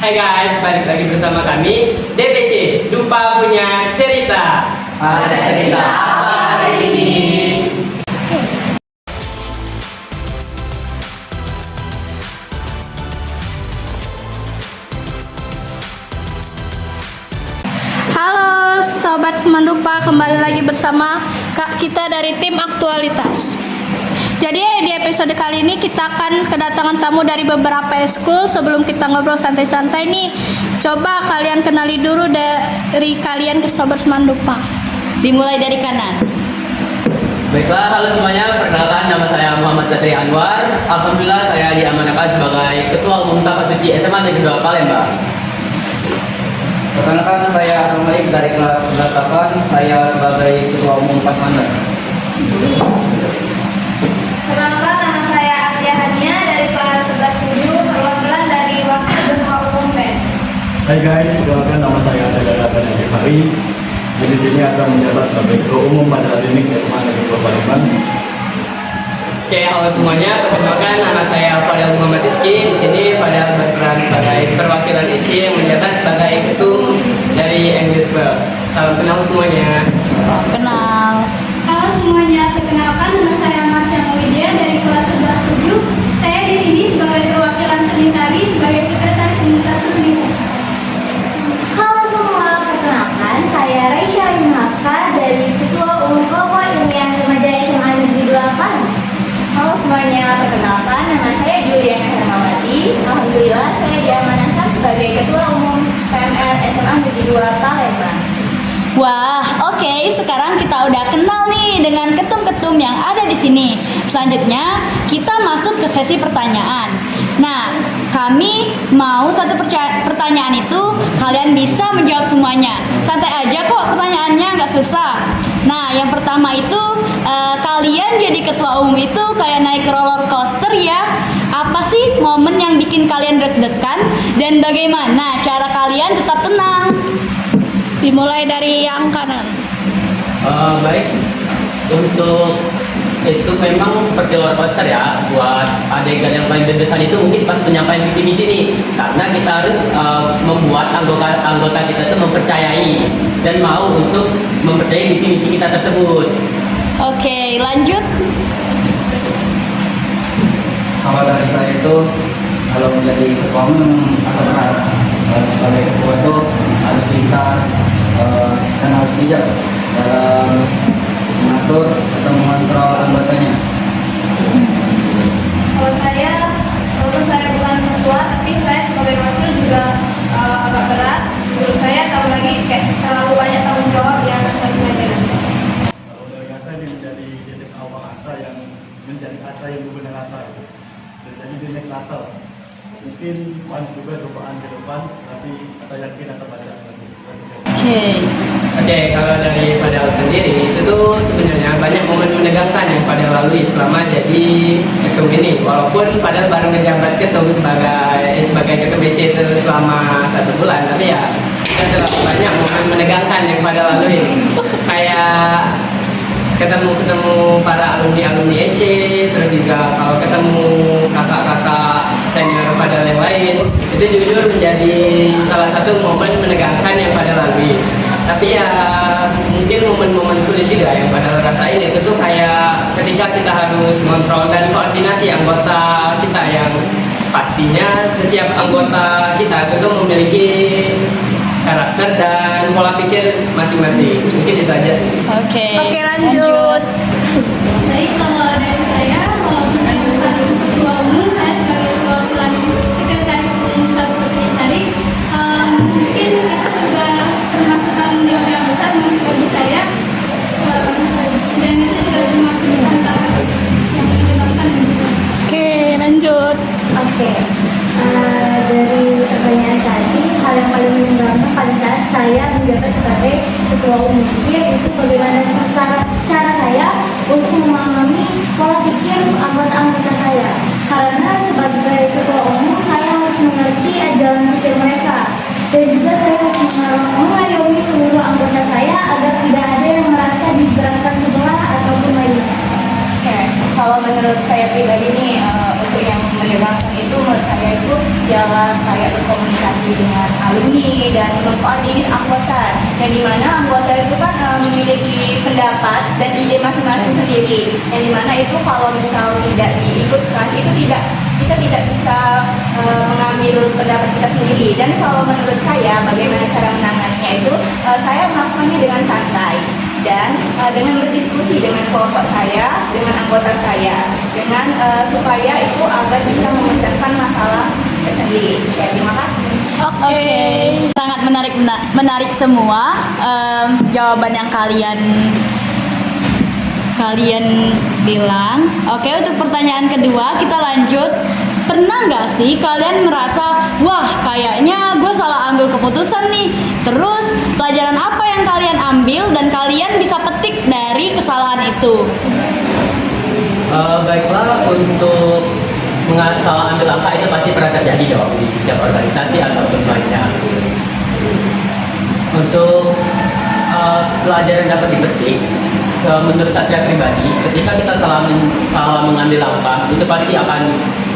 Hai guys, balik lagi bersama kami DPC Dupa Punya Cerita. Ada cerita apa hari ini? Halo Sobat Semandupa, kembali lagi bersama kita dari tim aktualitas. Jadi di episode kali ini kita akan kedatangan tamu dari beberapa eskul. Sebelum kita ngobrol santai-santai nih, coba kalian kenali dulu dari kalian ke Sobat Semandupa. Dimulai dari kanan. Baiklah, halo semuanya, perkenalkan nama saya Muhammad Satri Anwar. Alhamdulillah saya diamanahkan sebagai Ketua Umum Tapak Suci SMA Negeri 2 Palembang. Perkenalkan saya Asmalik dari kelas 11 saya sebagai Ketua Umum Pasmanda. Perkenalkan, nama saya Atia Hania dari kelas 11-7, perwakilan dari Wakil Ketua Umum PEN. Hai guys, perkenalkan nama saya Adela Daniel Hari. Di sini akan menjabat sebagai Ketua Umum pada Akademik SMA Negeri 2 Palembang. Oke, halo semuanya, perkenalkan nama saya Fadel Muhammad Rizky. Di sini Fadel berperan sebagai perwakilan IC yang menjabat sebagai ketum dari English Club. Salam kenal semuanya. Salam kenal. Halo semuanya, perkenalkan nama saya Marsha Maulidia dari kelas 11-7. Saya di sini sebagai perwakilan seni tari sebagai sekretaris umum 1 seni tari. Halo semua, perkenalkan saya Raisya Ain Hafsa dari Ketua Umum Kelompok Ilmiah Remaja SMA Negeri 2 Palembang. Halo semuanya, perkenalkan nama saya Juliana Hermawati. Alhamdulillah saya diamanahkan sebagai Ketua Umum PMR SMA Negeri 2 Palembang. Wah, oke. Sekarang kita udah kenal nih dengan ketum-ketum yang ada di sini. Selanjutnya, kita masuk ke sesi pertanyaan. Nah, kami mau satu pertanyaan itu kalian bisa menjawab semuanya. Santai aja kok, pertanyaannya nggak susah. Nah, yang pertama itu kalian jadi ketua umum itu kayak naik roller coaster ya. Apa sih momen yang bikin kalian deg-degan dan bagaimana cara kalian tetap tenang? Dimulai dari yang kanan. Baik, untuk itu memang seperti roller coaster ya. Buat adegan yang paling deg-degan itu mungkin pas penyampaian visi-misi nih, karena kita harus membuat anggota kita itu mempercayai dan mau untuk mempercayai visi-misi kita tersebut. Oke, lanjut. Kalau dari saya itu, kalau menjadi ketua umum atau harus sebagai ketua itu harus pintar dan harus bijak dalam mengatur atau mengontrol anggotanya. Kalau saya, walaupun saya bukan ketua, tapi saya sebagai wakil juga agak berat. Menurut saya tahun lagi kayak terlalu banyak tanggung jawab yang harus saya jalankan. Kalau dari kata ini menjadi titik awal kata yang menjadi kata yang benar kata dan jadi the next kata. Mungkin pan juga cobaan ke depan, tapi kata yakin akan baca lagi. Oke. Kalau dari Fadel sendiri itu tuh sebenarnya banyak momen menegangkan yang Fadel lalui selama jadi ketum ini. Walaupun Fadel baru menjabat ketum sebagai ketum BC itu selama 1 bulan, tapi ya terlalu banyak momen menegangkan yang Fadel lalui. Kayak ketemu para alumni EC, terus juga kalau ketemu kakak-kakak senior Fadel yang lain, itu jujur menjadi salah satu momen menegangkan yang Fadel lalui. Tapi ya mungkin momen-momen sulit juga yang Fadel rasain itu tuh kayak ketika kita harus kontrol dan koordinasi anggota kita yang pastinya setiap anggota kita itu memiliki karakter dan pola pikir masing-masing. Mungkin itu aja sih. Oke, lanjut. Jadi kalau dari saya, kalau menjadi ketua umum, saya sebagai perwakilan sekretaris umum 1 seni tari, mungkin itu juga termasuk tanggung jawab yang besar bagi saya, dan itu juga termasuk tantangan yang menyenangkan. Oke, lanjut. Oke, dari pertanyaan tadi, hal yang paling menyenangkan pada saat saya menjabat sebagai ketua umum yaitu bagaimana cara saya untuk memahami pola pikir anggota-anggota saya. Karena sebagai ketua umum saya harus mengerti jalan pikir mereka dan juga saya harus mengayomi seluruh anggota saya agar tidak ada yang merasa diberatkan sebelah ataupun lainnya. Oke, kalau menurut saya pribadi nih, untuk yang menegangkan itu menurut saya itu ialah kayak berkomunikasi pendapat dan ide masing-masing sendiri. Yang dimana itu kalau misal tidak diikutkan itu kita tidak bisa mengambil pendapat kita sendiri. Dan kalau menurut saya bagaimana cara menanganinya itu saya melakukannya dengan santai dan dengan berdiskusi dengan kelompok saya, dengan anggota saya, dengan supaya itu agar bisa memecahkan masalah sendiri. Ya, terima kasih. Oke, sangat menarik semua jawaban yang kalian bilang. Oke, untuk pertanyaan kedua kita lanjut. Pernah nggak sih kalian merasa, wah kayaknya gue salah ambil keputusan nih. Terus pelajaran apa yang kalian ambil dan kalian bisa petik dari kesalahan itu? Baiklah, untuk salah ambil langkah itu pasti pernah terjadi dong di setiap organisasi ataupun banyak. Untuk pelajaran dapat dipetik, menurut saya pribadi, ketika kita salah mengambil langkah, itu pasti akan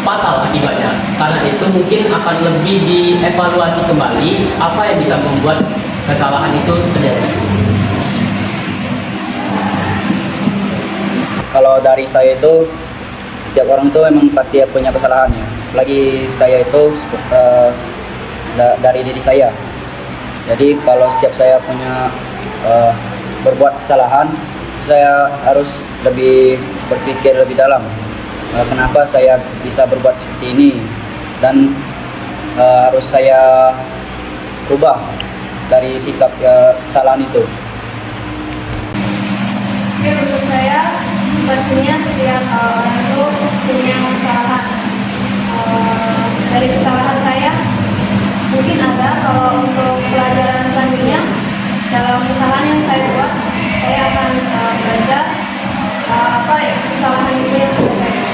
fatal akibatnya. Karena itu mungkin akan lebih dievaluasi kembali apa yang bisa membuat kesalahan itu terjadi. Kalau dari saya itu, setiap orang itu memang pasti punya kesalahannya. Apalagi saya itu dari diri saya. Jadi kalau setiap saya punya berbuat kesalahan, saya harus lebih berpikir lebih dalam. Kenapa saya bisa berbuat seperti ini, dan harus saya rubah dari sikap kesalahan itu. Oke, untuk saya pastinya setiap orang itu punya kesalahan. Dari kesalahan saya mungkin ada, kalau untuk pelajaran selanjutnya dalam kesalahan yang saya buat, saya akan belajar apa kesalahan itu yang sudah saya buat.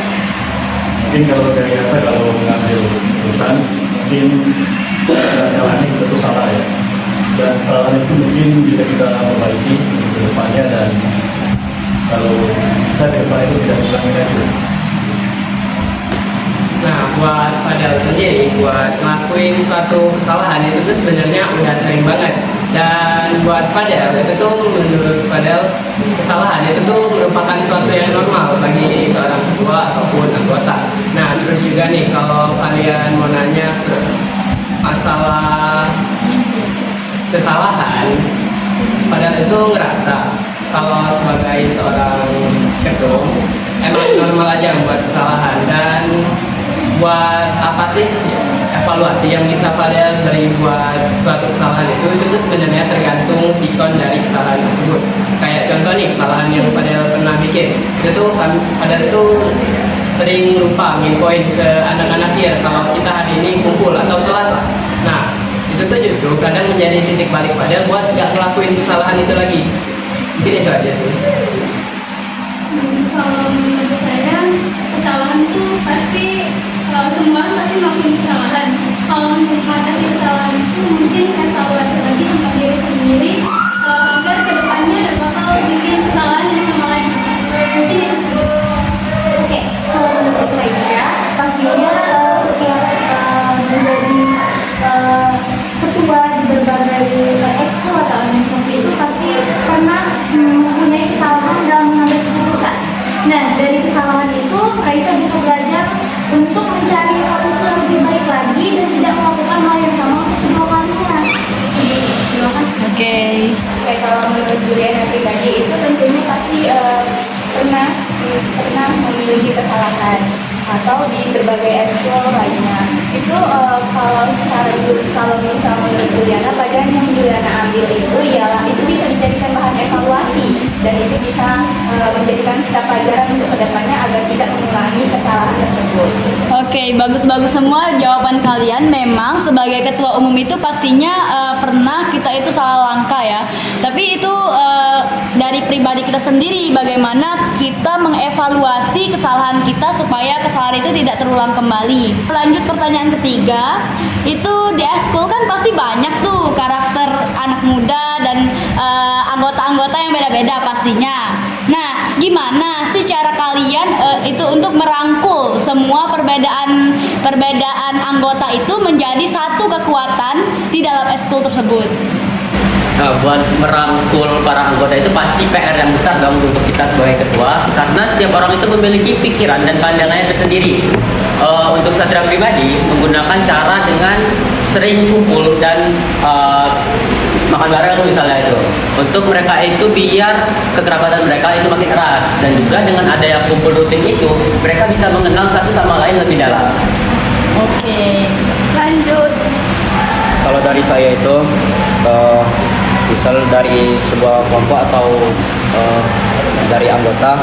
Mungkin kalau dari kata kalau mengambil keputusan, mungkin jalannya itu salah ya. Dan kesalahan itu mungkin bisa kita perbaiki ke depannya, dan kalau bisa ke depan itu tidak diulangi lagi. Nah, buat Fadel sendiri, buat ngelakuin suatu kesalahan itu tuh sebenarnya udah sering banget. Dan buat Fadel, itu tuh menurut Fadel, kesalahan itu tuh merupakan suatu yang normal bagi seorang ketua ataupun anggota. Nah, terus juga nih, kalau kalian mau nanya ke masalah kesalahan, Fadel itu ngerasa kalau sebagai seorang ketua, emang normal aja membuat kesalahan. Dan buat apa sih evaluasi yang bisa Fadel beri buat suatu kesalahan itu tuh sebenarnya tergantung sikon dari kesalahan tersebut. Kayak contoh nih, kesalahan yang Fadel pernah bikin itu tuh Fadel itu sering lupa nginfoin ke anak-anak dia kalau kita hari ini kumpul atau telat lah. Nah, itu tuh justru kadang menjadi titik balik Fadel buat gak ngelakuin kesalahan itu lagi. Mungkin itu aja sih. Kalau menurut saya kesalahan itu pasti semua orang pasti melakukan kesalahan. Kalau untuk mengatasi kesalahan itu mungkin evaluasi lagi sama diri sendiri agar kedepannya tidak bakal bikin kesalahan yang sama lagi. Mungkin itu saja. Oke, kalau menurut saya pastinya setiap menjadi ketua di berbagai exco atau organisasi itu pasti pernah mempunyai kesalahan dalam mengambil keputusan. Nah, dari kesalahan itu Raisa bisa belajar untuk mencari solusi yang lebih baik lagi dan tidak melakukan hal yang sama untuk kedua kalinya. Terima kasih. Oke. Oke, kalau menurut Juliana pribadi itu tentunya pasti pernah memiliki kesalahan atau di berbagai ekskul lainnya. Itu kalau misal menurut Juliana, pelajaran yang Juliana ambil itu ialah itu bisa dijadikan bahan evaluasi dan itu bisa menjadikan kita pelajaran untuk kedepannya agar tidak mengulangi kesalahan tersebut. Oke, bagus-bagus semua jawaban kalian. Memang sebagai ketua umum itu pastinya pernah kita itu salah langkah ya. Tapi itu dari pribadi kita sendiri, bagaimana kita mengevaluasi kesalahan kita supaya kesalahan itu tidak terulang kembali. Lanjut pertanyaan ketiga, itu di eskul kan pasti banyak tuh karakter anak muda dan anggota-anggota yang beda-beda pastinya. Nah, gimana sih cara kalian itu untuk merangkul semua perbedaan anggota itu menjadi satu kekuatan di dalam eskul tersebut? Nah, buat merangkul para anggota itu pasti PR yang besar dong untuk kita sebagai ketua, karena setiap orang itu memiliki pikiran dan pandangannya tersendiri. Untuk Satria pribadi menggunakan cara dengan sering kumpul dan makan bareng misalnya itu, untuk mereka itu biar kekerabatan mereka itu makin erat, dan juga dengan adanya kumpul rutin itu mereka bisa mengenal satu sama lain lebih dalam. Oke. Lanjut. Kalau dari saya itu misal dari sebuah kelompok atau dari anggota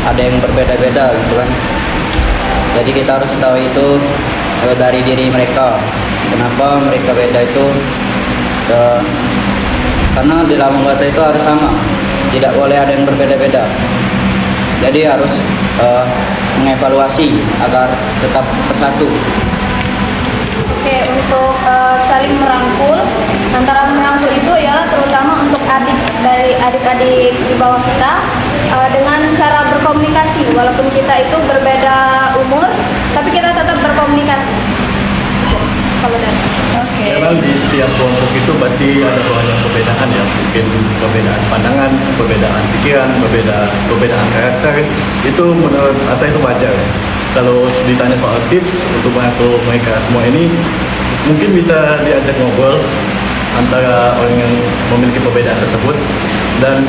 ada yang berbeda-beda gitu kan. Jadi kita harus tahu itu dari diri mereka. Kenapa mereka beda itu? Karena di dalam anggota itu harus sama, tidak boleh ada yang berbeda-beda. Jadi harus mengevaluasi agar tetap bersatu. Oke, untuk saling merangkul, antara merangkul itu ialah terutama untuk adik-adik di bawah kita dengan cara berkomunikasi. Walaupun kita itu berbeda umur, tapi kita tetap berkomunikasi. Kalau dari Memang di setiap kelompok itu pasti ada banyak perbedaan ya, mungkin perbedaan pandangan, perbedaan pikiran, perbedaan karakter. Itu menurut Atta itu wajar. Kalau ditanya soal tips untuk mengatur mereka semua ini, mungkin bisa diajak ngobrol antara orang yang memiliki perbedaan tersebut, dan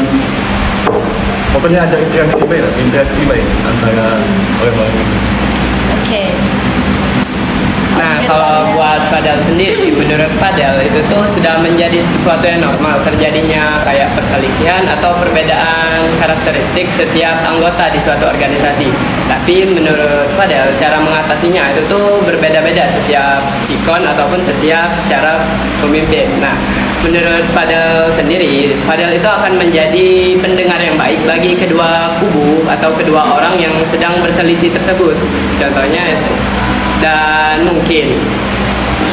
pokoknya ada interaksi baik antara orang-orang itu. Oke. Nah, kalau buat Fadel sendiri, menurut Fadel itu tuh sudah menjadi sesuatu yang normal terjadinya kayak perselisihan atau perbedaan karakteristik setiap anggota di suatu organisasi. Tapi menurut Fadel, cara mengatasinya itu tuh berbeda-beda setiap sikon ataupun setiap cara pemimpin. Nah, menurut Fadel sendiri, Fadel itu akan menjadi pendengar yang baik bagi kedua kubu atau kedua orang yang sedang berselisih tersebut. Contohnya itu. Dan mungkin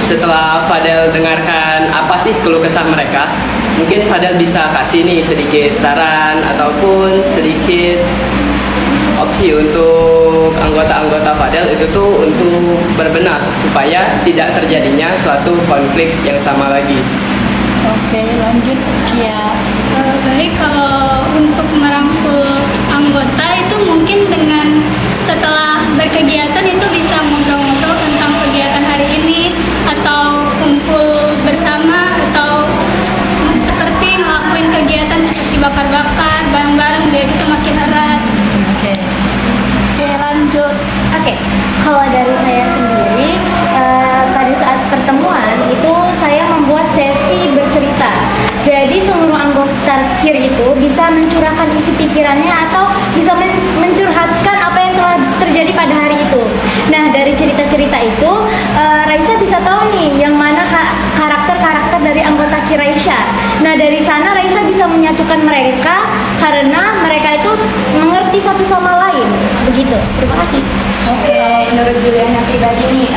setelah Fadel dengarkan apa sih keluh kesah mereka, mungkin Fadel bisa kasih nih sedikit saran ataupun sedikit opsi untuk anggota-anggota Fadel itu tuh untuk berbenah supaya tidak terjadinya suatu konflik yang sama lagi. Oke, lanjut ya. Baik, kalau untuk merangkul anggota itu mungkin dengan setelah berkegiatan itu bisa ngobrol-ngobrol tentang kegiatan hari ini, atau kumpul bersama, atau seperti ngelakuin kegiatan seperti bakar-bakar bareng-bareng, biar itu makin erat. Oke. Oke, lanjut. Oke, kalau dari saya sendiri, pada saat pertemuan itu saya membuat sesi bercerita. Jadi seluruh anggota KIR itu bisa mencurahkan isi pikirannya atau bisa mencurhatkan apa yang telah terjadi pada hari itu. Nah, dari cerita-cerita itu, Raisa bisa tahu nih yang mana karakter-karakter dari anggota KIR Raisa. Nah, dari sana Raisa bisa menyatukan mereka karena mereka itu mengerti satu sama lain. Begitu. Terima kasih. Oke, menurut Juliana pribadi nih,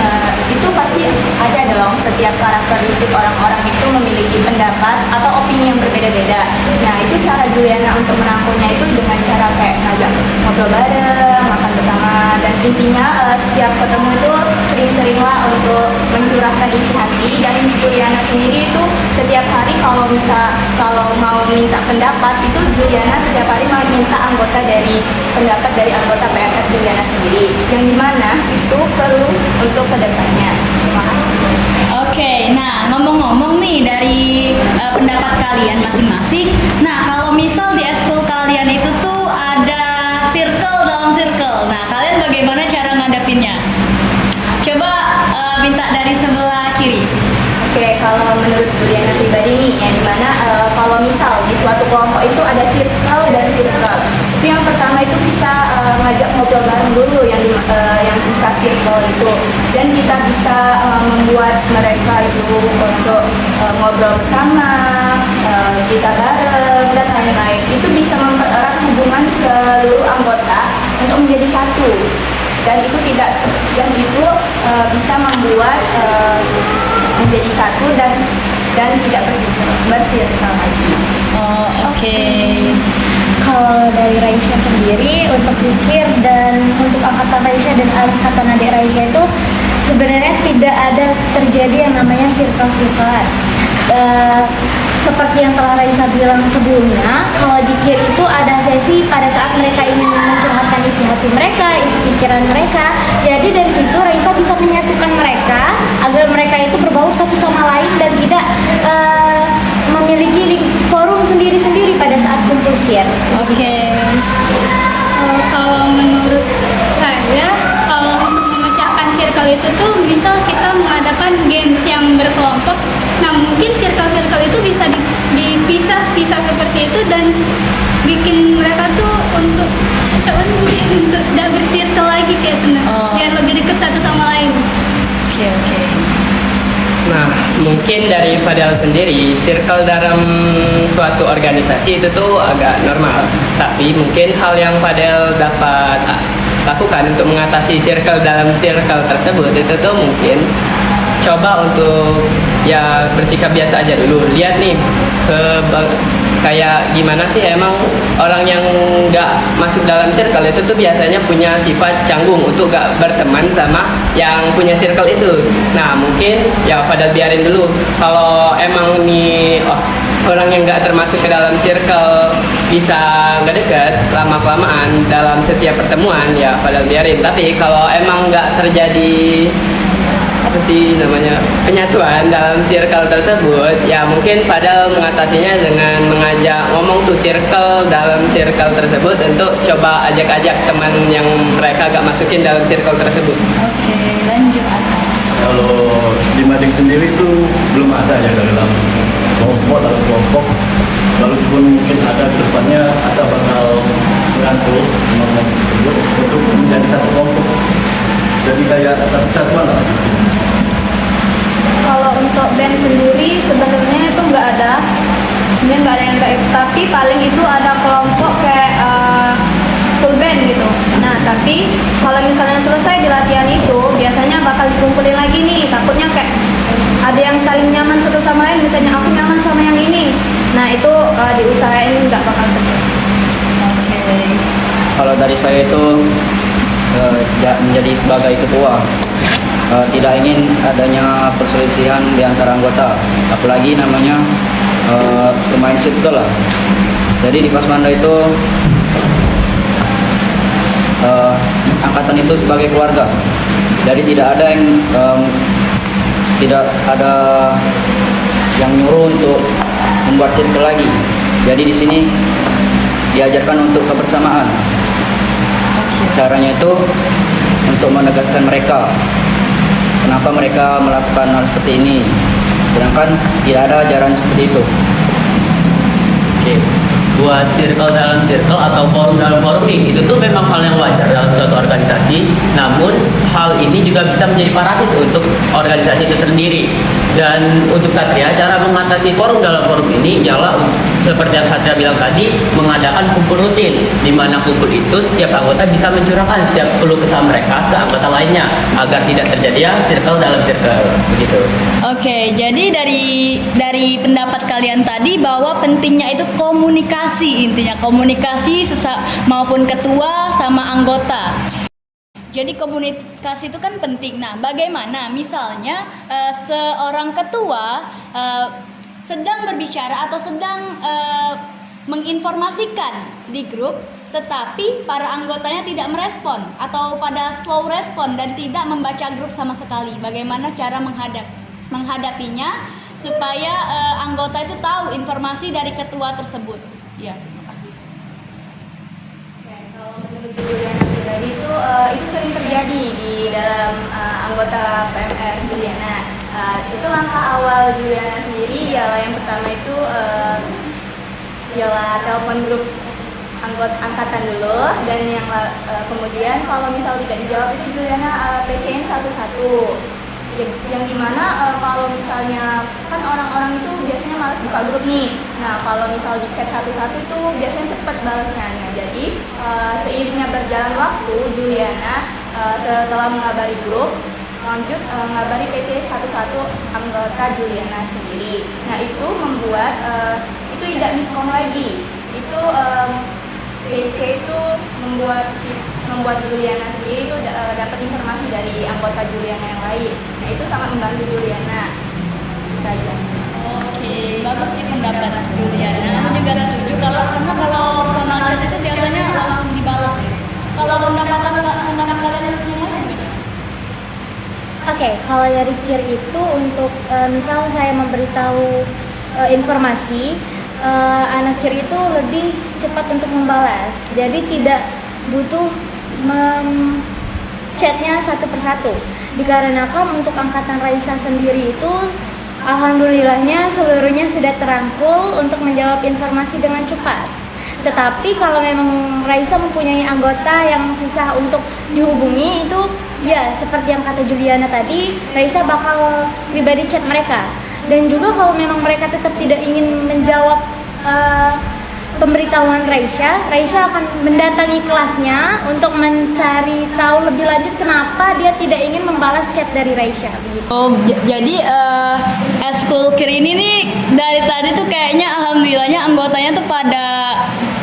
itu pasti ada dong, setiap karakteristik orang-orang itu memiliki pendapat atau opini yang berbeda-beda. Nah, itu cara Juliana untuk merangkulnya itu dengan cara kayak ngajak ngobrol bareng, makan bersama, dan intinya setiap ketemu itu sering-seringlah untuk mencurahkan isi hati. Dan Juliana sendiri itu setiap hari kalau mau minta pendapat itu Juliana setiap hari mau minta pendapat dari anggota PMF Juliana sendiri, yang dimana itu perlu untuk kedepannya. Terima kasih. Oke, nah ngomong-ngomong nih dari pendapat kalian masing-masing. Nah, kalau misal di eskul kalian itu tuh ada circle dalam circle. Nah, kalian bagaimana cara ngadepinnya? Coba minta dari sebelah kiri. Oke, kalau menurut Juliana pribadi nih, yang dimana kalau misal di suatu kelompok itu ada circle dan circle. Itu yang pertama itu kita ngajak ngobrol bareng dulu yang bisa circle itu, dan kita bisa membuat mereka itu untuk ngobrol bersama, cerita bareng dan lain-lain. Itu bisa mempererat hubungan seluruh anggota untuk menjadi satu, dan itu bisa membuat menjadi satu dan tidak bersirkel lagi. Oh, oke. Kalau dari Raisya sendiri, untuk pikir dan untuk angkatan Raisya dan angkatan adik Raisya itu sebenarnya tidak ada terjadi yang namanya circle-circlean. seperti yang telah Raisa bilang sebelumnya, kalau di KIR itu ada sesi pada saat mereka ingin mencurhatkan isi hati mereka, isi pikiran mereka. Jadi dari situ Raisa bisa menyatukan mereka agar mereka itu berbaur satu sama lain dan tidak memiliki forum sendiri-sendiri pada saat kumpul KIR. Oke. Kalau menurut saya, kalau untuk memecahkan circle itu tuh misal kita mengadakan games yang berkelompok. Nah mungkin circle-circle itu bisa dipisah-pisah seperti itu dan bikin mereka tuh untuk tidak bersirkel lagi kayak itu, biar lebih dekat satu sama lain. Oke. Nah, mungkin dari Fadel sendiri, circle dalam suatu organisasi itu tuh agak normal. Tapi mungkin hal yang Fadel dapat lakukan untuk mengatasi circle dalam circle tersebut itu tuh mungkin coba untuk ya bersikap biasa aja dulu. Lihat nih kayak gimana sih emang orang yang nggak masuk dalam circle itu tuh biasanya punya sifat canggung untuk gak berteman sama yang punya circle itu. Nah mungkin ya Fadel biarin dulu. Kalau emang nih orang yang nggak termasuk ke dalam circle bisa nggak dekat lama kelamaan dalam setiap pertemuan, ya Fadel biarin. Tapi kalau emang nggak terjadi apa sih namanya penyatuan dalam circle tersebut, ya mungkin Fadel mengatasinya dengan mengajak ngomong tuh circle dalam circle tersebut untuk coba ajak-ajak teman yang mereka gak masukin dalam circle tersebut. Oke, lanjut Atta. Kalau di Mading sendiri itu belum ada ya dalam kelompok, walaupun mungkin ada ke depannya ada bakal merangkul teman-teman tersebut untuk menjadi satu kelompok, jadi kayak satu kesatuan lah. Kalau untuk band sendiri sebenarnya itu nggak ada, sebenarnya nggak ada yang kayak, tapi paling itu ada kelompok kayak full band gitu. Nah tapi kalau misalnya selesai di latihan itu biasanya bakal dikumpulin lagi nih, takutnya kayak ada yang saling nyaman satu sama lain, misalnya aku nyaman sama yang ini. Nah itu diusahain nggak bakal terjadi. Oke. Kalau dari saya itu menjadi sebagai ketua, tidak ingin adanya perselisihan di antara anggota, apalagi namanya pemain circle lah. Jadi di Pasmanda itu angkatan itu sebagai keluarga, jadi tidak ada yang nyuruh untuk membuat circle lagi. Jadi di sini diajarkan untuk kebersamaan. Caranya itu untuk menegaskan mereka kenapa mereka melakukan hal seperti ini, sedangkan tidak ada ajaran seperti itu. Oke, buat circle dalam circle atau forum dalam forum nih, itu tuh memang hal yang wajar dalam suatu organisasi. Namun hal ini juga bisa menjadi parasit untuk organisasi itu sendiri. Dan untuk Satria, cara mengatasi forum dalam forum ini ialah seperti yang Satria bilang tadi, mengadakan kumpul rutin, di mana kumpul itu setiap anggota bisa mencurahkan setiap keluh kesah mereka ke anggota lainnya agar tidak terjadi ya circle dalam circle begitu. Oke, jadi dari pendapat kalian tadi bahwa pentingnya itu komunikasi, intinya komunikasi maupun ketua sama anggota. Jadi komunikasi itu kan penting. Nah, bagaimana misalnya seorang ketua sedang berbicara atau sedang menginformasikan di grup, tetapi para anggotanya tidak merespon atau pada slow respon dan tidak membaca grup sama sekali. Bagaimana cara menghadapinya supaya anggota itu tahu informasi dari ketua tersebut? Ya, terima kasih. Oke, kalau menurut Juliana pribadi itu sering terjadi di dalam anggota PMR Juliana. Itu langkah awal Juliana sendiri ialah yang pertama itu ialah telepon grup anggota angkatan dulu, dan yang kemudian kalau misal tidak dijawab itu Juliana PC-in satu-satu. Yang dimana kalau misalnya kan orang-orang itu biasanya malas buka grup nih. Nah kalau misal di chat satu-satu itu biasanya cepat balasnya. Jadi seiringnya berjalan waktu, Juliana setelah mengabari grup lanjut ngabari PT satu-satu anggota Juliana sendiri. Nah itu membuat itu tidak miskom lagi. Itu PC itu membuat Juliana sendiri itu dapat informasi dari anggota Juliana yang lain. Nah itu sangat membantu Juliana. Itu saja. Oke. sih, bagus sih pendapat Juliana. Aku juga setuju karena kalau personal chat itu biasanya langsung dibalas ya. Kalau pendapat kalian yang lain gimana? Oke, kalau dari Kir itu untuk misal saya memberitahu informasi, anak Kir itu lebih cepat untuk membalas. Jadi tidak butuh chatnya satu persatu. Dikarenakan untuk angkatan Raisa sendiri itu alhamdulillahnya seluruhnya sudah terangkul untuk menjawab informasi dengan cepat. Tetapi kalau memang Raisa mempunyai anggota yang susah untuk dihubungi, itu ya seperti yang kata Juliana tadi, Raisa bakal pribadi chat mereka. Dan juga kalau memang mereka tetap tidak ingin menjawab pemberitahuan Raisa akan mendatangi kelasnya untuk mencari tahu lebih lanjut kenapa dia tidak ingin membalas chat dari Raisa. Begitu. Oh, jadi eskul Kir ini nih dari tadi tuh kayaknya alhamdulillahnya anggotanya tuh pada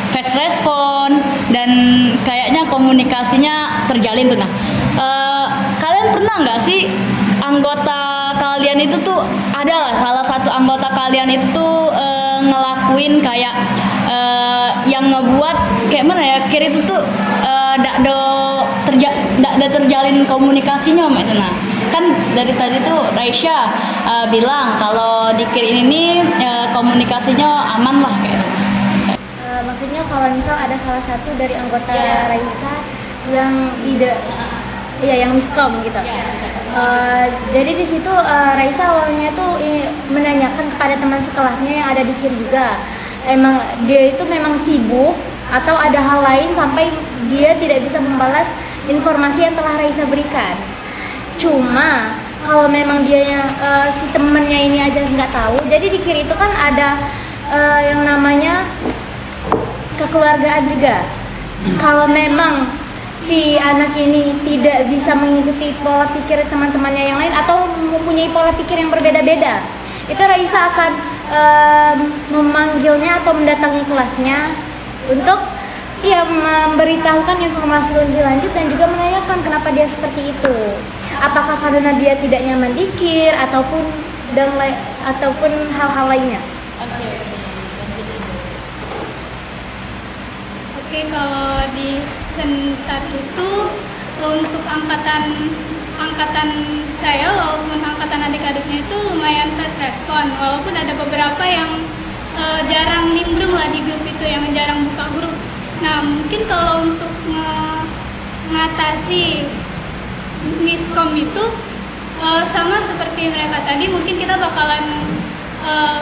fast respon dan kayaknya komunikasinya terjalin tuh. Nah, kalian pernah nggak sih anggota kalian itu tuh adalah salah satu anggota kalian itu tuh ngelakuin kayak yang ngebuat kayak mana ya, Kir itu tuh ada terjalin komunikasinya sama itu. Nah, kan dari tadi tuh Raisya bilang kalau di Kir ini komunikasinya aman lah kayak itu. Maksudnya kalau misal ada salah satu dari anggota Raisa yang yang miskom gitu. Jadi di situ Raisa awalnya tuh menanyakan kepada teman sekelasnya yang ada di Kir juga. Emang dia itu memang sibuk atau ada hal lain sampai dia tidak bisa membalas informasi yang telah Raisa berikan. Cuma kalau memang dia si temennya ini aja nggak tahu, jadi di Kir itu kan ada yang namanya kekeluargaan juga. Kalau memang si anak ini tidak bisa mengikuti pola pikir teman-temannya yang lain atau mempunyai pola pikir yang berbeda-beda, itu Raisa akan memanggilnya atau mendatangi kelasnya untuk memberitahukan informasi lebih lanjut dan juga menanyakan kenapa dia seperti itu. Apakah karena dia tidak nyaman di Kir ataupun hal-hal lainnya. Oke, kalau di Sentar itu untuk angkatan saya walaupun angkatan adik-adiknya itu lumayan fast respon, walaupun ada beberapa yang jarang nimbrung lah di grup itu, yang jarang buka grup. Nah, mungkin kalau untuk mengatasi miskom itu sama seperti mereka tadi, mungkin kita bakalan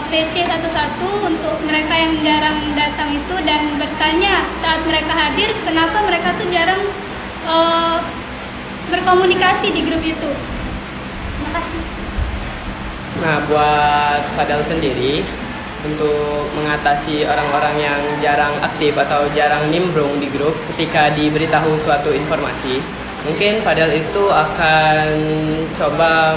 PC satu-satu untuk mereka yang jarang datang itu dan bertanya saat mereka hadir kenapa mereka tuh jarang berkomunikasi di grup itu. Terima kasih. Nah, buat Fadal sendiri untuk mengatasi orang-orang yang jarang aktif atau jarang nimbrung di grup ketika diberitahu suatu informasi, mungkin Fadal itu akan coba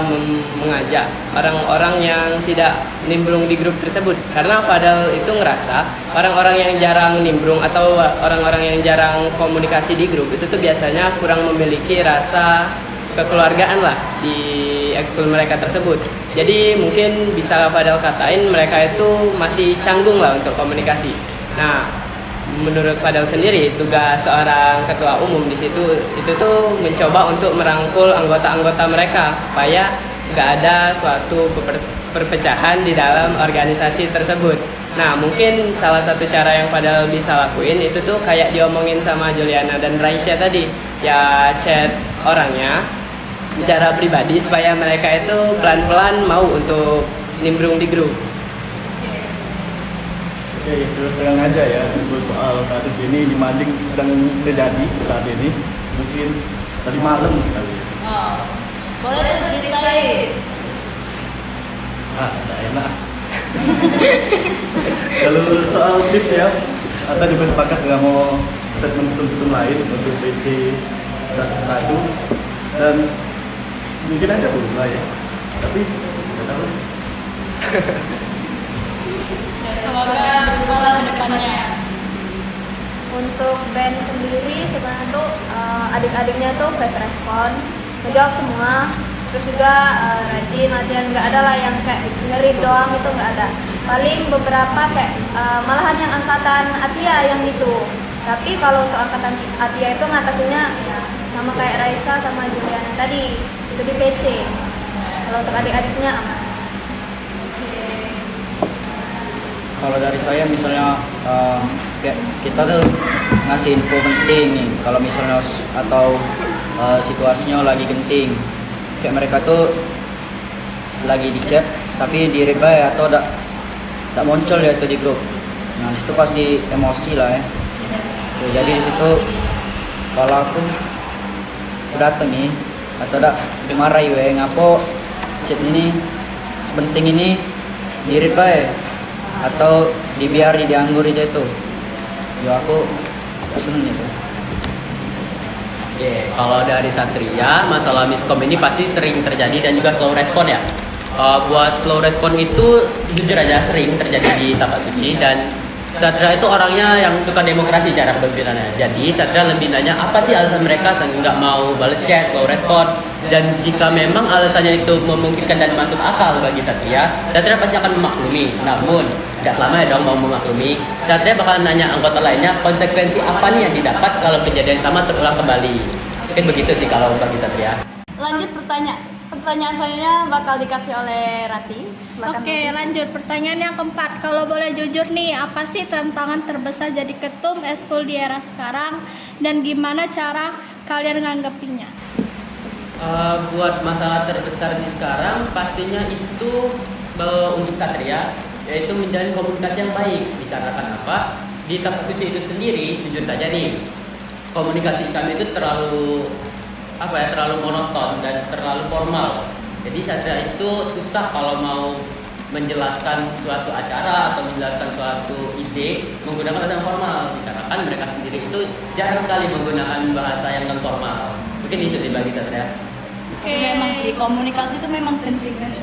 mengajak orang-orang yang tidak nimbrung di grup tersebut, karena Fadal itu ngerasa orang-orang yang jarang nimbrung atau orang-orang yang jarang komunikasi di grup itu tuh biasanya kurang memiliki rasa kekeluargaan lah di ekskul mereka tersebut. Jadi mungkin bisa Fadal katain mereka itu masih canggung lah untuk komunikasi. Nah, menurut Fadal sendiri, tugas seorang ketua umum di situ itu tuh mencoba untuk merangkul anggota-anggota mereka supaya nggak ada suatu perpecahan di dalam organisasi tersebut. Nah, mungkin salah satu cara yang Fadal bisa lakuin itu tuh kayak diomongin sama Juliana dan Raisya tadi, ya chat orangnya secara pribadi supaya mereka itu pelan-pelan mau untuk nimbrung di grup. Oke, terus terang aja ya, untuk soal kasus ini di Mading sedang terjadi saat ini, mungkin tadi malam kali. Oh, boleh dong ceritain. Tak enak. Kalau soal tips ya, Ata juga sepakat nggak mau statement betul-betul lain untuk PT satu dan mungkin aja belum lah ya, tapi nggak tahu. Semoga berubah ke depannya. Untuk band sendiri sebenarnya tuh adik-adiknya tuh fast respon, ngejawab semua, terus juga rajin latihan, nggak ada lah yang kayak ngerit doang itu nggak ada. paling beberapa kayak malahan yang angkatan Atia yang itu. Tapi kalau untuk angkatan Atia itu ngatasinnya ya sama kayak Raisa sama Juliana tadi, itu di PC. Kalau untuk adik-adiknya aman. Kalau dari saya misalnya kayak kita tuh ngasih info penting nih, kalau misalnya atau situasinya lagi genting, kayak mereka tuh lagi di chat tapi di reply atau tak muncul ya itu di grup. Nah itu pasti emosi lah ya. Tuh, jadi di situ kalau aku datang nih atau dimarahi ngapo chat ini sepenting ini di reply atau dibiari dianggur itu ya aku seneng itu. Kalau dari Satria, masalah miskom ini pasti sering terjadi dan juga slow respon ya. Buat slow respon itu jujur aja sering terjadi di Tapak Suci, dan Satria itu orangnya yang suka demokrasi cara berpikirnya. Jadi Satria lebih nanya apa sih alasan mereka nggak mau balas chat, slow respon. Dan jika memang alasannya itu memungkinkan dan masuk akal bagi Satria pasti akan memaklumi. Namun tidak selamanya dong mau memaklumi. Satria bakal nanya anggota lainnya konsekuensi apa nih yang didapat kalau kejadian sama terulang kembali. Mungkin begitu sih kalau bagi Satria. Lanjut pertanyaan selanjutnya bakal dikasih oleh Rati. Silakan. Oke, lanjut pertanyaan yang keempat. Kalau boleh jujur nih, apa sih tantangan terbesar jadi ketum eskul di era sekarang dan gimana cara kalian nganggepinya? Buat masalah terbesar di sekarang pastinya itu untuk Satria yaitu menjalin komunikasi yang baik. Dikarenakan apa? Di Tapak Suci itu sendiri jujur saja nih, komunikasi kami itu terlalu monoton dan terlalu formal. Jadi Satria itu susah kalau mau menjelaskan suatu acara atau menjelaskan suatu ide menggunakan bahasa yang formal. Dikarenakan mereka sendiri itu jarang sekali menggunakan bahasa yang non formal. Mungkin itu sih bagi Satria. Memang sih komunikasi itu memang penting kan.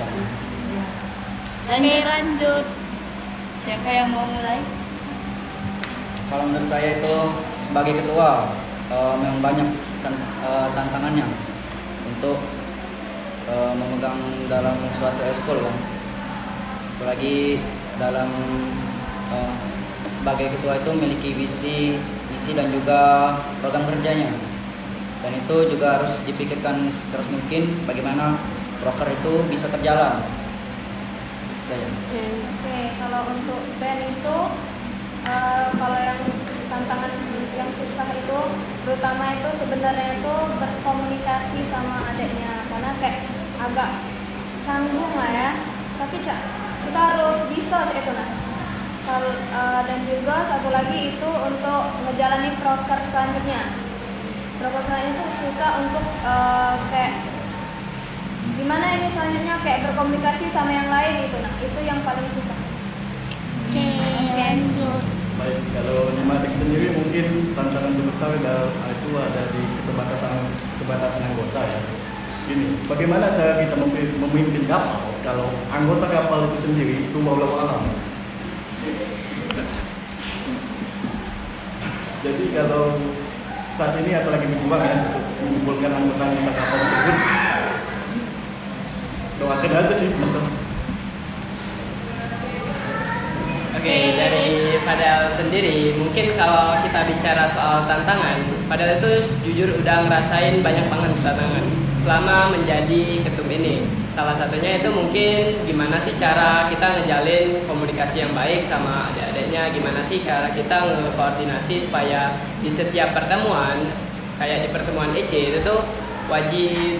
Lanjut. Siapa yang mau mulai? Kalau menurut saya itu sebagai ketua memang banyak tantangannya untuk memegang dalam suatu eskul kan. Apalagi dalam sebagai ketua itu memiliki visi dan juga program kerjanya. Dan itu juga harus dipikirkan sekeras mungkin bagaimana proker itu bisa terjalan. Oke, kalau untuk band itu kalau yang tantangan yang susah itu terutama itu sebenarnya itu berkomunikasi sama adiknya, karena kayak agak canggung lah ya, tapi kita harus bisa itu nah. Dan juga satu lagi itu untuk ngejalani proker selanjutnya. Proker selanjutnya itu susah untuk kayak gimana ini selanjutnya kayak berkomunikasi sama yang lain itu nah, itu yang paling susah. Oke, lanjut. Baik, kalau di Madik sendiri mungkin tantangan terbesar itu ada di keterbatasan anggota ya. Gini, bagaimana cara kita memimpin kapal kalau anggota kapal itu sendiri itu walau alam. Jadi kalau saat ini atau lagi berjuang ya untuk mengumpulkan anggota kapal tersebut, doakan aja sih Mas. Oke, dari Fadel sendiri, mungkin kalau kita bicara soal tantangan, Fadel itu jujur udah ngerasain banyak banget tantangan selama menjadi ketum ini. Salah satunya itu mungkin gimana sih cara kita ngejalin komunikasi yang baik sama adik-adiknya, gimana sih cara kita ngekoordinasi supaya di setiap pertemuan, kayak di pertemuan EC itu tuh wajib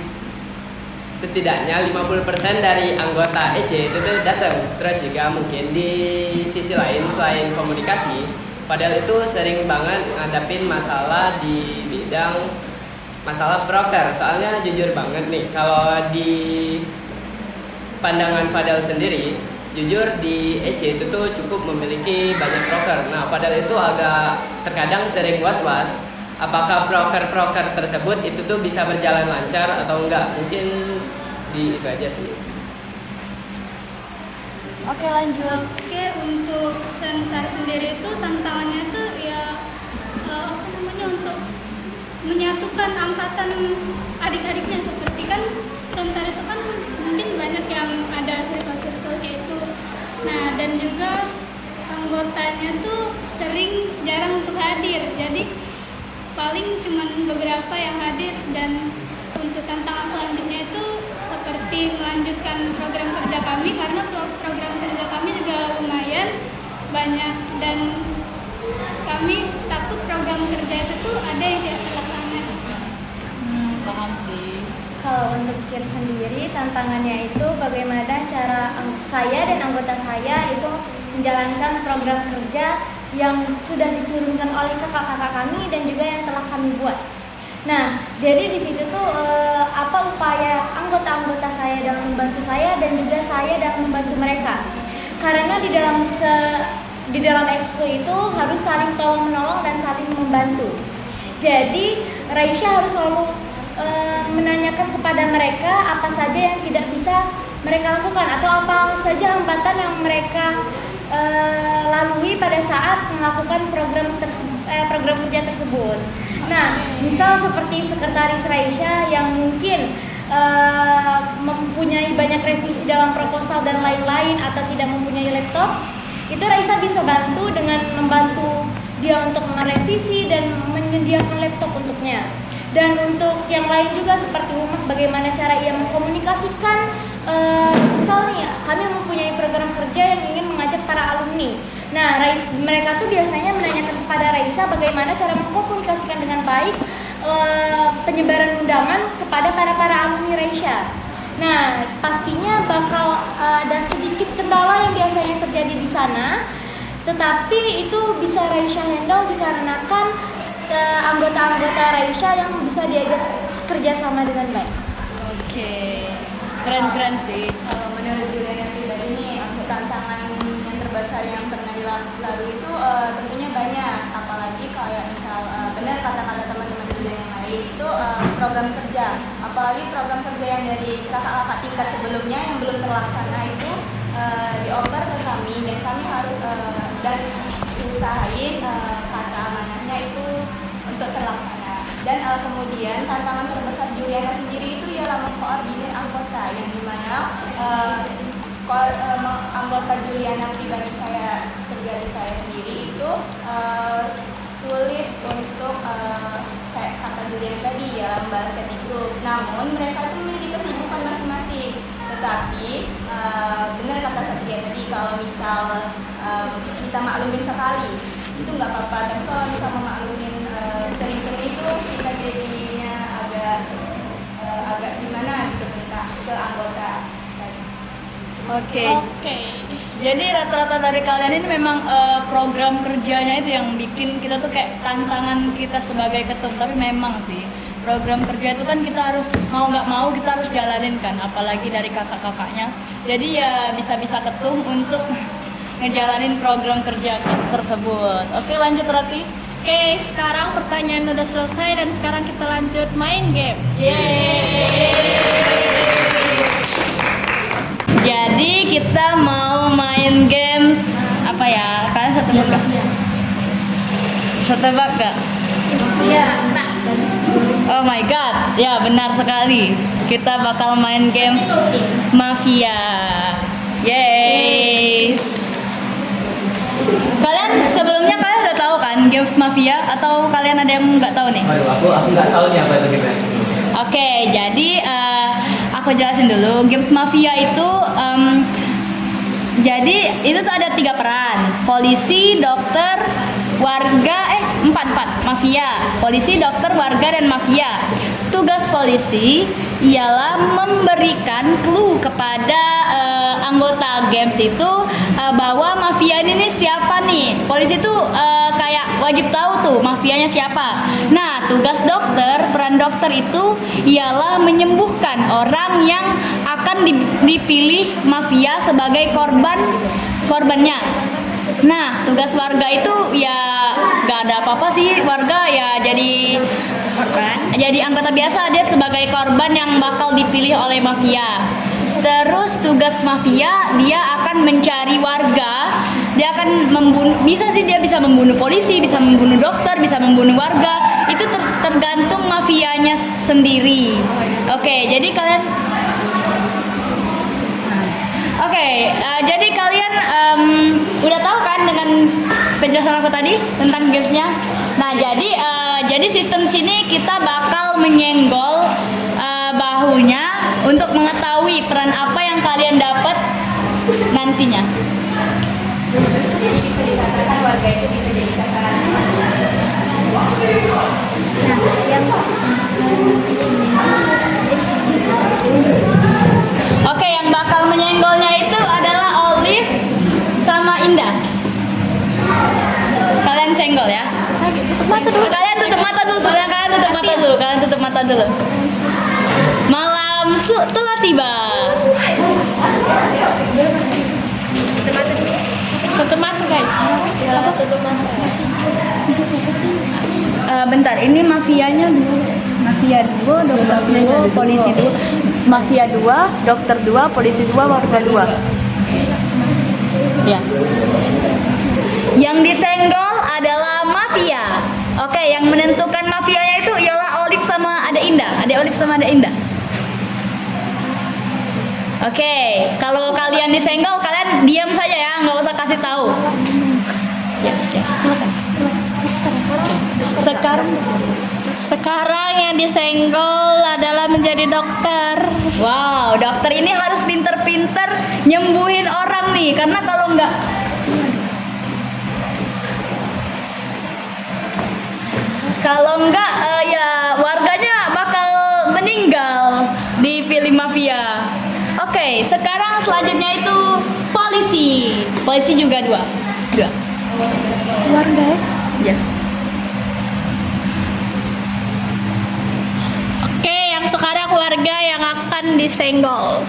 setidaknya 50% dari anggota EC itu tuh datang. Terus juga mungkin di sisi lain selain komunikasi, padahal itu sering banget ngadapin masalah di bidang masalah broker. Soalnya jujur banget nih, kalau di pandangan Fadel sendiri, jujur di EC itu tuh cukup memiliki banyak broker. Nah, Fadel itu agak terkadang sering was-was apakah broker-broker tersebut itu tuh bisa berjalan lancar atau enggak. Mungkin di itu aja sih. Oke, lanjut. Oke, untuk Sentar sendiri itu tantangannya itu ya untuk menyatukan angkatan adik-adiknya, seperti kan Sentar itu kan mungkin banyak yang ada circle-circle kayak itu Nah, dan juga anggotanya tuh jarang untuk hadir. Jadi paling cuman beberapa yang hadir, dan untuk tantangan selanjutnya itu seperti melanjutkan program kerja kami, karena program kerja kami juga lumayan banyak dan kami takut program kerja itu tuh ada yang tidak terlaksana. Paham sih. Kalau untuk KIR sendiri, tantangannya itu bagaimana cara saya dan anggota saya itu menjalankan program kerja yang sudah diturunkan oleh kakak-kakak kami dan juga yang telah kami buat. Nah, jadi di situ tuh apa upaya anggota-anggota saya dalam membantu saya dan juga saya dalam membantu mereka. Karena di dalam ekskul itu harus saling tolong menolong dan saling membantu. Jadi Raisya harus selalu menanyakan kepada mereka apa saja yang tidak bisa mereka lakukan atau apa saja hambatan yang mereka lalui pada saat melakukan program kerja tersebut. Nah, misal seperti sekretaris Raisya yang mungkin mempunyai banyak revisi dalam proposal dan lain-lain atau tidak mempunyai laptop, itu Raisa bisa bantu dengan membantu dia untuk merevisi dan menyediakan laptop untuknya. Dan untuk yang lain juga seperti humas, bagaimana cara ia mengkomunikasikan, misalnya kami mempunyai program kerja yang ingin mengajak para alumni. Nah, mereka tuh biasanya menanyakan kepada Raisa bagaimana cara mengkomunikasikan dengan baik penyebaran undangan kepada para alumni Raisa. Nah, pastinya bakal ada sedikit kendala yang biasanya terjadi di sana, tetapi itu bisa Raisa handle dikarenakan anggota-anggota Raisya yang bisa diajak kerjasama dengan baik. Oke, keren sih. Menurut Juliana pribadi ini, tantangan yang terbesar yang pernah dilalui itu tentunya banyak. Apalagi kayak misal benar kata-kata teman-teman Juliana yang lain itu program kerja. Apalagi program kerja yang dari kakak-kakak tingkat sebelumnya yang belum terlaksana itu dioper ke kami, dan kami harus dan usahain kata amanahnya itu untuk terlaksana. Dan kemudian tantangan terbesar Juliana sendiri itu ialah mengkoordinir anggota, yang dimana anggota Juliana pribadi saya sendiri itu sulit untuk kayak kata Juliana tadi ya membahas chat di grup. Namun mereka itu memiliki kesibukan masing-masing. Tetapi benar kata Satria tadi, kalau misal kita maklumin sekali itu nggak apa-apa, tapi kalau misal memaklumin sering-sering itu kita jadinya agak gimana gitu ke anggota. Oke. Jadi rata-rata dari kalian ini memang program kerjanya itu yang bikin kita tuh kayak tantangan kita sebagai ketum. Tapi memang sih program kerja itu kan kita harus mau nggak mau kita harus jalanin kan, apalagi dari kakak-kakaknya. Jadi ya bisa-bisa ketum untuk ngejalanin program kerja tersebut. Oke, lanjut Rati. Oke, sekarang pertanyaan udah selesai dan sekarang kita lanjut main game. Jadi kita mau main games apa ya? Kalian satu tebak gak? Satu tebak gak? Iya. Oh my god, ya benar sekali. Kita bakal main games Mafia. Yes. Kalian sebelumnya udah tahu kan games Mafia, atau kalian ada yang nggak tahu nih? Waduh, aku nggak tahu nih apa itu gimana. Oke, jadi aku jelasin dulu. Games Mafia itu jadi itu tuh ada 3 peran: polisi, dokter, warga. Empat mafia: polisi, dokter, warga, dan mafia. Tugas polisi ialah memberikan clue kepada anggota games itu bahwa mafia ini siapa nih. Polisi tuh kayak wajib tahu tuh mafianya siapa. Nah, tugas dokter, peran dokter itu ialah menyembuhkan orang yang akan dipilih mafia sebagai korbannya. Nah, tugas warga itu ya gak ada apa-apa sih. Warga ya jadi anggota biasa, dia sebagai korban yang bakal dipilih oleh mafia. Terus tugas mafia, dia akan mencari warga. Dia akan dia bisa membunuh polisi, bisa membunuh dokter, bisa membunuh warga. Itu tergantung mafianya sendiri. Oke, jadi kalian Oke, jadi kalian udah tahu kan dengan penjelasan aku tadi tentang gamesnya. Nah, jadi sistem sini kita bakal menyenggol bahunya untuk mengetahui peran apa yang kalian dapat nantinya. Jadi bisa dikatakan warga itu bisa jadi sasaran. Oke, yang bakal menyenggolnya itu adalah Olive sama Indah. Kalian senggol ya. Kalian tutup mata dulu, sebenarnya kalian tutup mata dulu. Kalian tutup mata dulu. Malam telah tiba. Tutup mata guys. Tutup mata. Bentar, ini mafianya dulu. Mafia 2, dokter 2, polisi 2. Mafia 2, dokter 2, polisi 2, warga 2. Ya. Yang disenggol adalah mafia. Oke, yang menentukan mafianya itu ialah Olive sama ada Indah. Ada Olive sama ada Indah. Oke, kalau kalian disenggol, kalian diam saja ya, nggak usah kasih tahu. Ya, silakan. Sekarang yang disenggol adalah menjadi dokter. Wow, dokter ini harus pinter-pinter nyembuhin orang nih, karena kalau nggak ya warganya bakal meninggal di film mafia. Oke, sekarang selanjutnya itu polisi. Polisi juga dua. Warga. Ya. Oke, yang sekarang warga yang akan disenggol.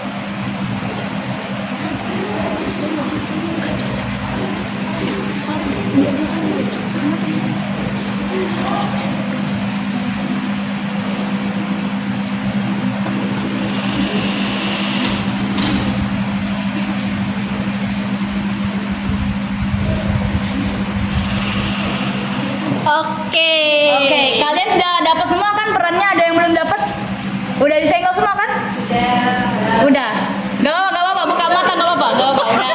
Oke, kalian sudah dapat semua kan perannya? Ada yang belum dapat? Udah disenggol semua kan? Udah. Gak apa-apa, buka mata gak apa-apa.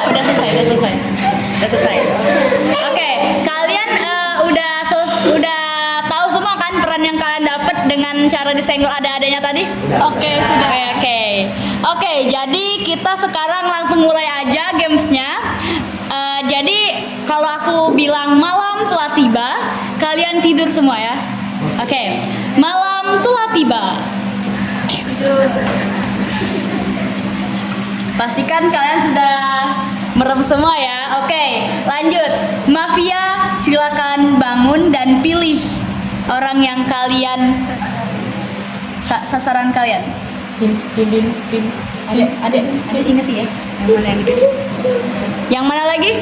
Udah selesai. Oke, kalian udah tahu semua kan peran yang kalian dapat dengan cara disenggol ada-adanya tadi? Oke, sudah. Oke, jadi kita sekarang langsung mulai aja gamesnya. Jadi kalau aku bilang malam telah tiba, kalian tidur semua ya. Oke, malam telah tiba. Pastikan kalian sudah merem semua ya. Oke, lanjut. Mafia, silakan bangun dan pilih orang yang kalian sasaran kalian. Din. Ada inget ya. Yang mana yang dipilih? Yang mana lagi?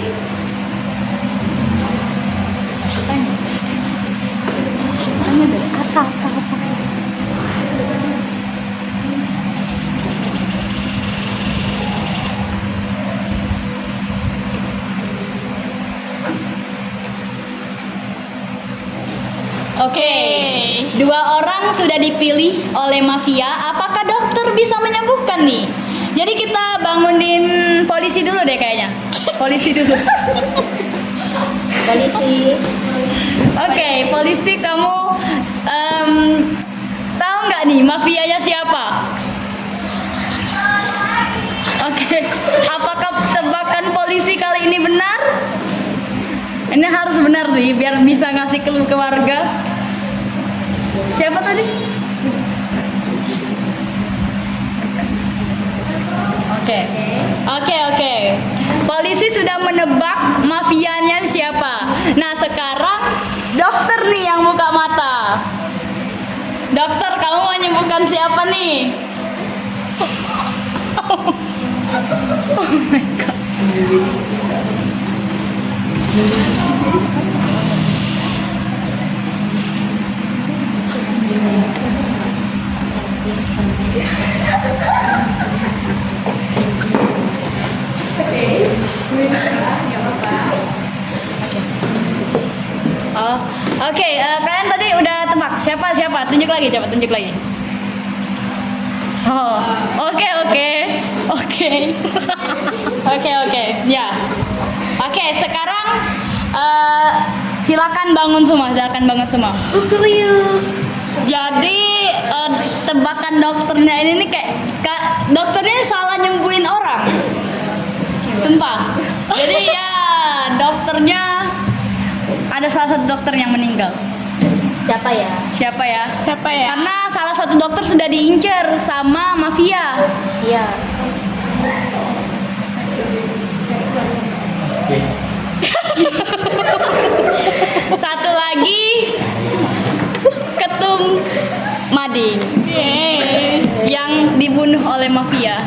Apa? Oke, 2 orang sudah dipilih oleh mafia. Apakah dokter bisa menyembuhkan nih? Jadi kita bangunin polisi dulu deh kayaknya. Polisi dulu. Polisi. Oke, polisi kamu tahu nggak nih mafianya siapa? Oke, apakah tebakan polisi kali ini benar? Ini harus benar sih, biar bisa ngasih clue ke warga. Siapa tadi? Oke. Polisi sudah menebak mafianya siapa. Nah, sekarang dokter nih yang buka mata. Dokter, kamu mau menyembuhkan siapa nih? Oh my god. Oke, kalian tadi udah tebak siapa? Tunjuk lagi, coba tunjuk lagi. Oh, oke. Oke. Ya. Oke, sekarang silakan bangun semua. Jadi tebakan dokternya ini nih dokternya salah nyembuhin orang. Sumpah. Jadi ya dokternya ada salah satu dokter yang meninggal. Siapa ya? Karena salah satu dokter sudah diincar sama mafia. Iya. Satu lagi Ketum Mading yang dibunuh oleh mafia.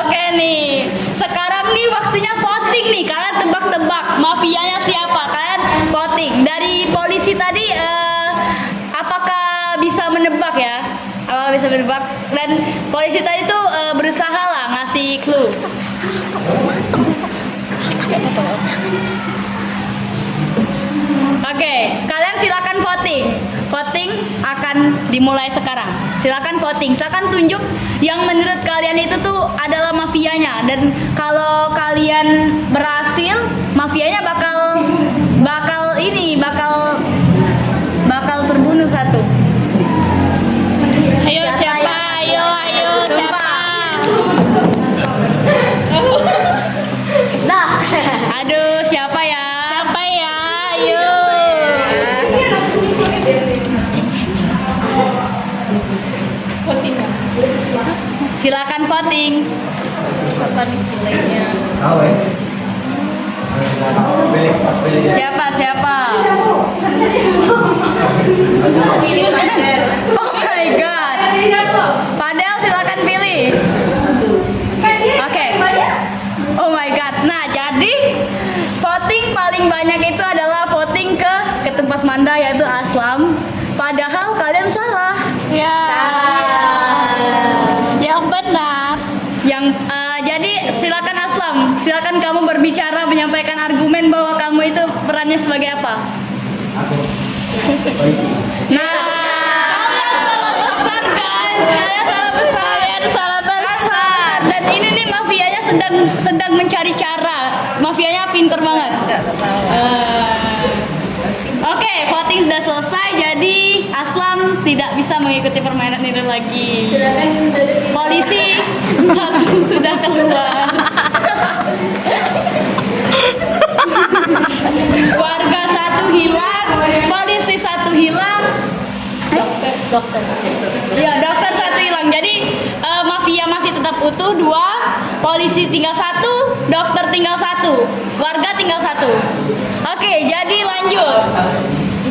Oke nih, sekarang nih waktunya voting nih. Kalian tebak-tebak mafianya siapa? Kalian voting. Dari polisi tadi, apakah bisa menebak ya? Apakah bisa menebak? Dan polisi tadi tuh berusaha lah ngasih clue. Oke, kalian silakan voting. Voting akan dimulai sekarang. Silakan voting. Silakan tunjuk yang menurut kalian itu tuh adalah mafianya. Dan kalau kalian berhasil, mafianya bakal terbunuh satu. Ayo siapa? Ayo siapa? Nah, Aduh, siapa ya? Ayo. Silakan voting. siapa nih nilainya? Tahu ya? Pilih. Siapa? Oh my god. Fadel silakan pilih. Oke. Oh my god. Nah, jadi voting paling banyak itu adalah voting ke Ketum Pasmanda yaitu Aslam. Padahal kalian salah. Ya. Yang benar. Jadi silakan Aslam, silakan kamu berbicara menyampaikan argumen bahwa kamu itu perannya sebagai apa? Aku polisi. Nah, kalian salah besar guys, kalian salah besar. Dan ini nih mafianya sedang mencari cara. Mafianya pinter banget. Oke, voting sudah selesai. Jadi Aslam tidak bisa mengikuti permainan itu lagi. Silakan dari Polisi satu sudah keluar. Warga satu hilang, polisi satu hilang. Dokter. Ya, dokter satu hilang. Jadi mafia masih tetap utuh 2, polisi tinggal 1, dokter tinggal 1, warga tinggal 1. Oke, jadi lanjut.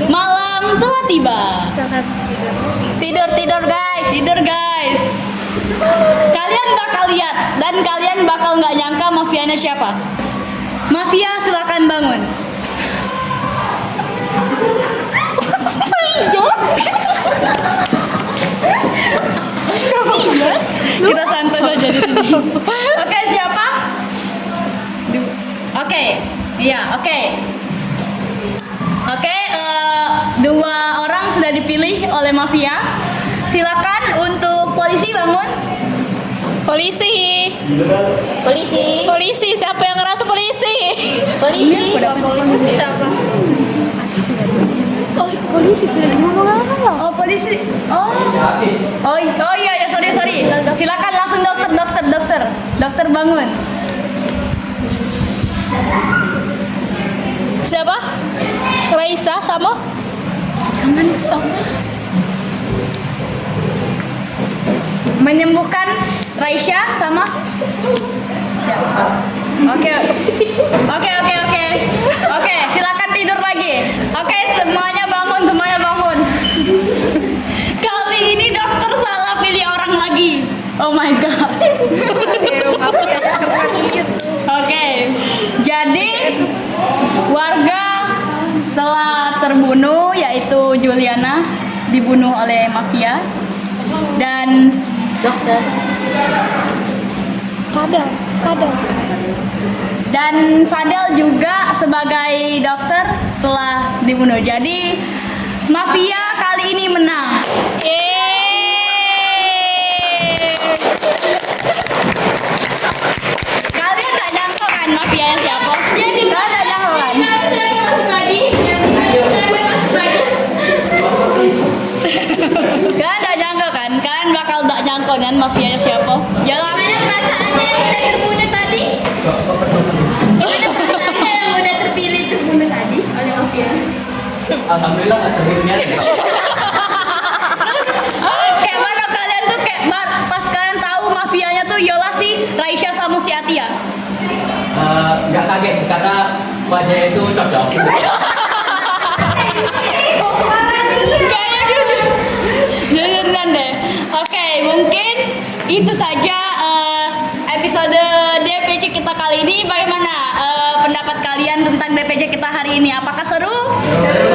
Malam telah tiba. tidur guys. Kalian bakal lihat dan kalian bakal nggak nyangka mafianya siapa. Mafia silakan bangun. Kita santai saja di sini. Oke, siapa? Oke, iya, oke. Oke, 2 orang sudah dipilih oleh mafia. Silakan untuk polisi bangun. Polisi, siapa yang ngerasa polisi? Siapa? Oh, polisi sudah ngomong apa? Oh, polisi. Oh. Habis. Oh iya, sorry. Silakan langsung dokter bangun. Siapa? Raisa sama? Jangan kesombas. Menyembuhkan Raisya sama siapa? Oke, silakan tidur lagi. Oke, semuanya bangun. Kali ini dokter salah pilih orang lagi. Oh my god. Oke, jadi warga telah terbunuh, yaitu Juliana dibunuh oleh mafia dan Dokter. dan Fadel juga sebagai dokter telah dibunuh. Jadi Mafia kali ini menang. Yeay. Kalian gak nyangka kan mafianya siapa? Jadi kalian gak nyangka kan? Saya masuk lagi. Saya masuk lagi. Kalian gak nyangka kan? Kalian bakal gak nyangka kan mafianya siapa? Jangan. Gimana perasaannya yang udah terbunuh tadi? Gimana perasaannya yang udah terpilih terbunuh tadi oleh mafia? Alhamdulillah nggak terbunuhnya. Kayak mana kalian tuh kayak pas kalian tahu mafianya tuh Yola si Raisya sama si Atia. Nggak kaget sih, karena wajahnya itu cocok. Kayak gitu. Jangan deh. Oke, mungkin itu saja episode DPC kita kali ini. Bagaimana pendapat kalian tentang DPC kita hari ini? Apakah seru? Seru